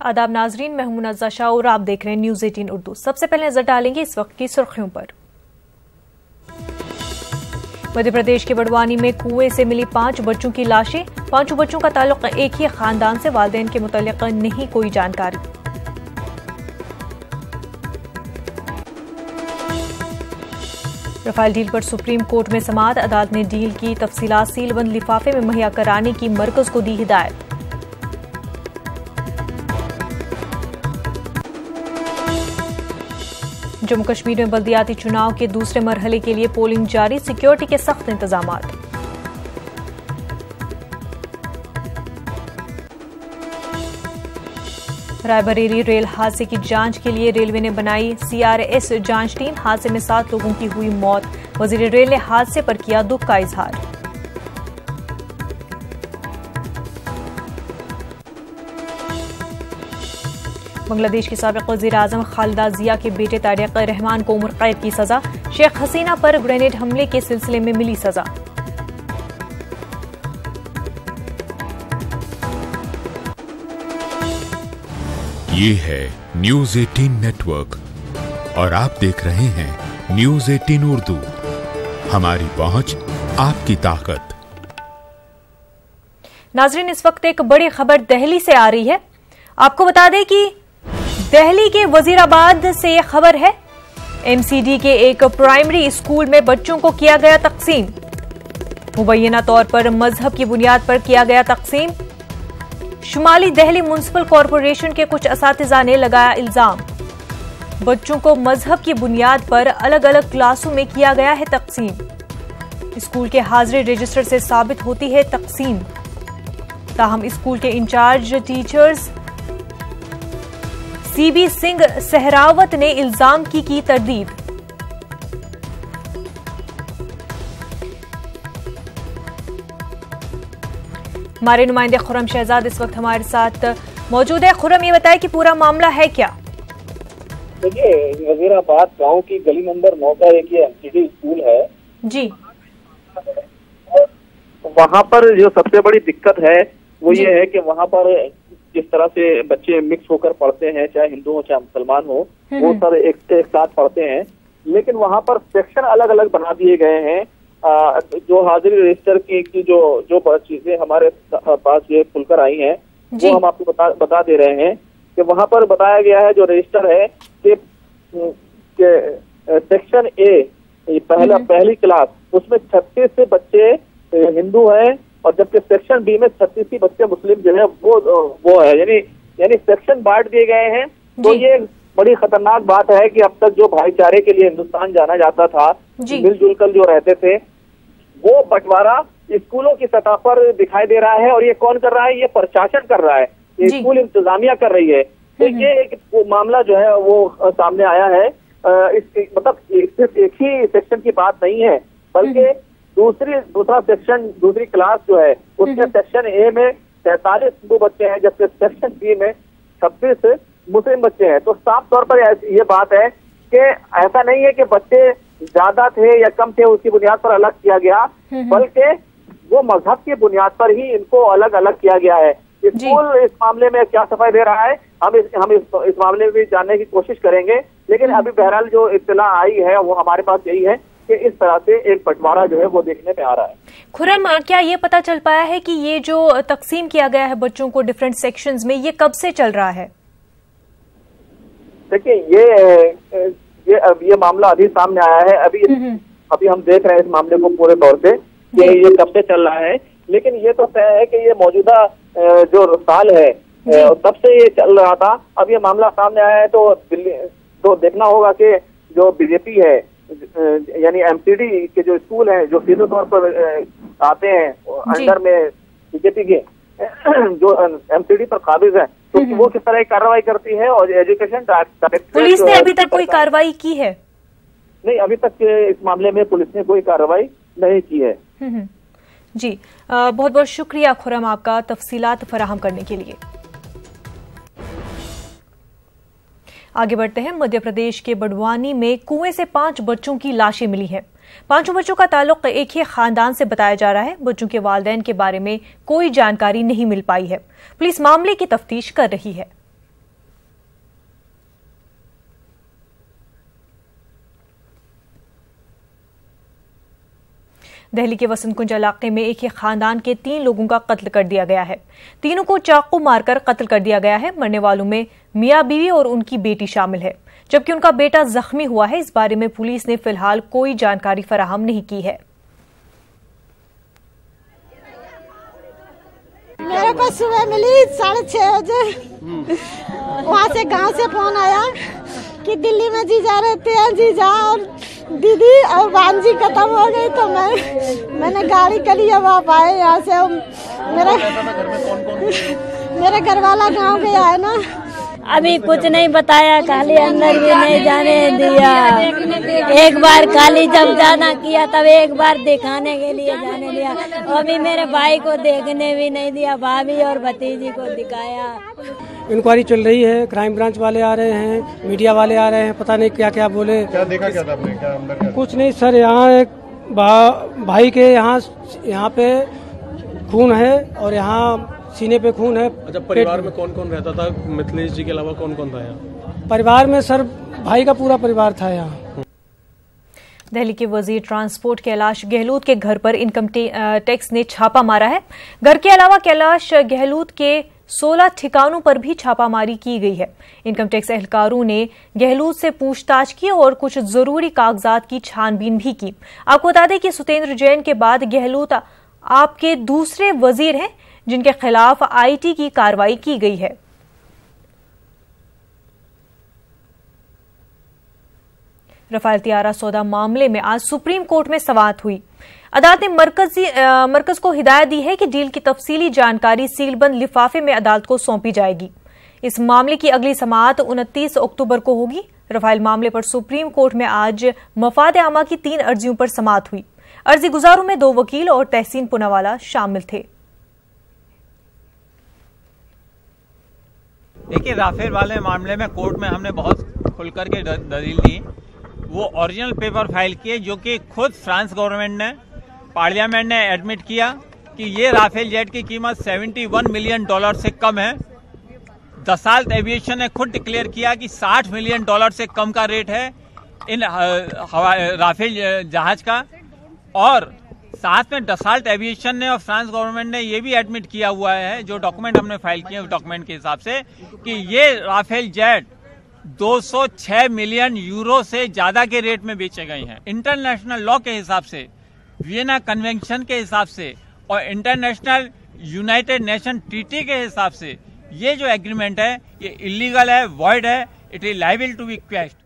आदाब नाजरीन, मैं हूं मुनज़्ज़ा शाह और आप देख रहे हैं न्यूज़ 18 उर्दू। सबसे पहले नजर डालेंगे इस वक्त की सुर्खियों पर। मध्य प्रदेश के बड़वानी में कुएं से मिली 5 बच्चों की लाशें। 5 बच्चों का ताल्लुक एक ही खानदान से, वालिदैन के मुतल्लिक नहीं कोई जानकारी। रफाल डील पर सुप्रीम कोर्ट में समाअत। अदालत ने डील की तफसीलात सीलबंद लिफाफे में मुहैया कराने की मरकज को दी हिदायत। जम्मू कश्मीर में बल्दियाती चुनाव के दूसरे मरहले के लिए पोलिंग जारी, सिक्योरिटी के सख्त इंतजामात। रायबरेली रेल हादसे की जांच के लिए रेलवे ने बनाई CRS जांच टीम। हादसे में 7 लोगों की हुई मौत। वजीर रेल ने हादसे पर किया दुख का इजहार। बांग्लादेश की साबिक वज़ीर-ए-आज़म खालिदा जिया के बेटे तारिक रहमान को उम्र कैद की सजा। शेख हसीना पर ग्रेनेड हमले के सिलसिले में मिली सजा। ये है न्यूज़ 18 नेटवर्क और आप देख रहे हैं न्यूज़ 18 उर्दू। हमारी पहुंच, आपकी ताकत। नाजरीन, इस वक्त एक बड़ी खबर दिल्ली से आ रही है। आपको बता दें कि दिल्ली के वजीराबाद से यह खबर है। MCD के एक प्राइमरी स्कूल में बच्चों को किया गया तकसीम। मुबैना तौर पर मजहब की बुनियाद पर किया गया तकसीम। शुमाली दिल्ली म्युनिसिपल कॉरपोरेशन के कुछ असातिज़ा ने लगाया इल्जाम। बच्चों को मजहब की बुनियाद पर अलग अलग क्लासों में किया गया है तकसीम। स्कूल के हाजिरी रजिस्टर से साबित होती है तकसीम। ताहम स्कूल के in charge teachers CB Singh Sehrawat ने इल्जाम की तरदीद। हमारे नुमाइंदे खुरम शहजाद इस वक्त हमारे साथ मौजूद है। खुरम, ये बताए कि पूरा मामला है क्या? देखिए, वजीराबाद गांव की गली नंबर 9 का एक ये MCD स्कूल है जी। वहाँ पर जो सबसे बड़ी दिक्कत है वो ये है कि वहाँ पर जिस तरह से बच्चे मिक्स होकर पढ़ते हैं, चाहे हिंदू हो चाहे मुसलमान हो, वो सब एक साथ पढ़ते हैं, लेकिन वहाँ पर सेक्शन अलग अलग बना दिए गए हैं। जो हाजिरी रजिस्टर की जो चीजें हमारे पास ये खुलकर आई हैं वो हम आपको बता दे रहे हैं कि वहाँ पर बताया गया है, जो रजिस्टर है कि सेक्शन A पहली क्लास, उसमें 36 से बच्चे हिंदू हैं और जबकि सेक्शन B में 36 बच्चे मुस्लिम जो है वो है, यानी सेक्शन बांट दिए गए हैं। तो ये बड़ी खतरनाक बात है कि अब तक जो भाईचारे के लिए हिंदुस्तान जाना जाता था, मिलजुल कर जो रहते थे, वो बंटवारा स्कूलों की सतह पर दिखाई दे रहा है। और ये कौन कर रहा है? ये प्रशासन कर रहा है, ये स्कूल इंतजामिया कर रही है। तो ये एक मामला जो है वो सामने आया है। मतलब सिर्फ एक ही सेक्शन की बात नहीं है, बल्कि दूसरा सेक्शन, दूसरी क्लास जो है उसके सेक्शन A में 43 हिंदू बच्चे हैं, जबकि सेक्शन B में 26 मुस्लिम बच्चे हैं। तो साफ तौर पर ये बात है कि ऐसा नहीं है कि बच्चे ज्यादा थे या कम थे उसकी बुनियाद पर अलग किया गया, बल्कि वो मजहब की बुनियाद पर ही इनको अलग अलग किया गया है। स्कूल इस मामले में क्या सफाई दे रहा है, हम इस मामले में भी जानने की कोशिश करेंगे। लेकिन अभी बहरहाल जो इत्तला आई है वो हमारे पास यही है कि इस तरह से एक बंटवारा जो है वो देखने में आ रहा है। खुरम, क्या ये पता चल पाया है कि ये जो तकसीम किया गया है बच्चों को डिफरेंट सेक्शंस में, ये कब से चल रहा है? देखिए, ये मामला अभी सामने आया है। अभी हम देख रहे हैं इस मामले को पूरे तौर से कि ये कब से चल रहा है, लेकिन ये तो तय है कि ये मौजूदा जो साल है तब से ये चल रहा था। अब ये मामला सामने आया है तो देखना होगा कि जो बीजेपी है, यानी MCD के जो स्कूल हैं जो सीधे तौर पर आते हैं अंडर में बीजेपी के जो MCD पर काबिज है, तो वो किस तरह की कार्रवाई करती है। और एजुकेशन डायरेक्टरेट, पुलिस ने अभी तक कोई कार्रवाई की है? नहीं, अभी तक इस मामले में पुलिस ने कोई कार्रवाई नहीं की है। जी, बहुत बहुत शुक्रिया खुरम आपका तफसीलात फराहम करने के लिए। आगे बढ़ते हैं। मध्य प्रदेश के बड़वानी में कुएं से 5 बच्चों की लाशें मिली हैं। 5 बच्चों का ताल्लुक एक ही खानदान से बताया जा रहा है। बच्चों के वालिदैन के बारे में कोई जानकारी नहीं मिल पाई है। पुलिस मामले की तफ्तीश कर रही है। दिल्ली के वसंत कुंज इलाके में एक ही खानदान के 3 लोगों का कत्ल कर दिया गया है। तीनों को चाकू मारकर कत्ल कर दिया गया है। मरने वालों में मियां बीवी और उनकी बेटी शामिल है, जबकि उनका बेटा जख्मी हुआ है। इस बारे में पुलिस ने फिलहाल कोई जानकारी फराहम नहीं की है। मेरे को सुबह मिली 6:30 बजे, वहाँ से गांव से फोन आया कि दिल्ली में जीजा रहते हैं, जीजा और दीदी और भांजी खत्म हो गई। तो मैंने गाड़ी करी, अब आप आए यहाँ से। मेरा घर वाला गाँव गया है ना, अभी कुछ नहीं बताया, खाली अंदर भी नहीं जाने दिया। एक बार खाली जब जाना किया तब एक बार दिखाने के लिए जाने दिया। अभी मेरे भाई को देखने भी नहीं दिया, भाभी और भतीजी को दिखाया। इंक्वायरी चल रही है, क्राइम ब्रांच वाले आ रहे हैं, मीडिया वाले आ रहे हैं, पता नहीं क्या क्या बोले। क्या देखा क्या था आपने? क्या अंदर क्या? कुछ नहीं सर, यहाँ एक भाई के यहाँ पे खून है और यहाँ सीने पे खून है। अच्छा, परिवार में कौन कौन रहता था? मिथिलेश जी के अलावा कौन कौन था यहाँ? परिवार में सर भाई का पूरा परिवार था यहाँ। दिल्ली के वजीर ट्रांसपोर्ट कैलाश गहलोत के घर पर इनकम टैक्स ने छापा मारा है। घर के अलावा कैलाश गहलोत के 16 ठिकानों पर भी छापामारी की गई है। इनकम टैक्स एहलकारों ने गहलोत से पूछताछ की और कुछ जरूरी कागजात की छानबीन भी की। आपको बता दें कि सुतेंद्र जैन के बाद गहलोत आपके दूसरे वजीर हैं जिनके खिलाफ आईटी की कार्रवाई की गई है। रफाल तियारा सौदा मामले में आज सुप्रीम कोर्ट में समाअत हुई। अदालत ने मरकज को हिदायत दी है कि डील की तफसीली जानकारी सीलबंद लिफाफे में अदालत को सौंपी जाएगी। इस मामले की अगली समाअत 29 अक्टूबर को होगी। रफाल मामले पर सुप्रीम कोर्ट में आज मफाद आमा की 3 अर्जियों पर समाअत हुई। अर्जी गुजारों में 2 वकील और तहसीन पूनावाला शामिल थे। देखिए, राफेल वाले मामले में कोर्ट में हमने बहुत खुलकर के दलील दी। वो ओरिजिनल पेपर फाइल किए जो कि खुद फ्रांस गवर्नमेंट ने, पार्लियामेंट ने एडमिट किया कि ये राफेल जेट की कीमत $71 मिलियन से कम है। दसाल्ट एविएशन ने खुद डिक्लेयर किया कि $60 मिलियन से कम का रेट है इन राफेल जहाज का। और साथ में दसाल्ट एविएशन ने और फ्रांस गवर्नमेंट ने ये भी एडमिट किया हुआ है, जो डॉक्यूमेंट हमने फाइल किए उस डॉक्यूमेंट के हिसाब से, कि ये राफेल जेट 206 मिलियन यूरो से ज्यादा के रेट में बेचे गए हैं। इंटरनेशनल लॉ के हिसाब से, वियना कन्वेंशन के हिसाब से और इंटरनेशनल यूनाइटेड नेशन ट्रीटी के हिसाब से ये जो एग्रीमेंट है ये इलीगल है, वॉइड है, it is liable to be question.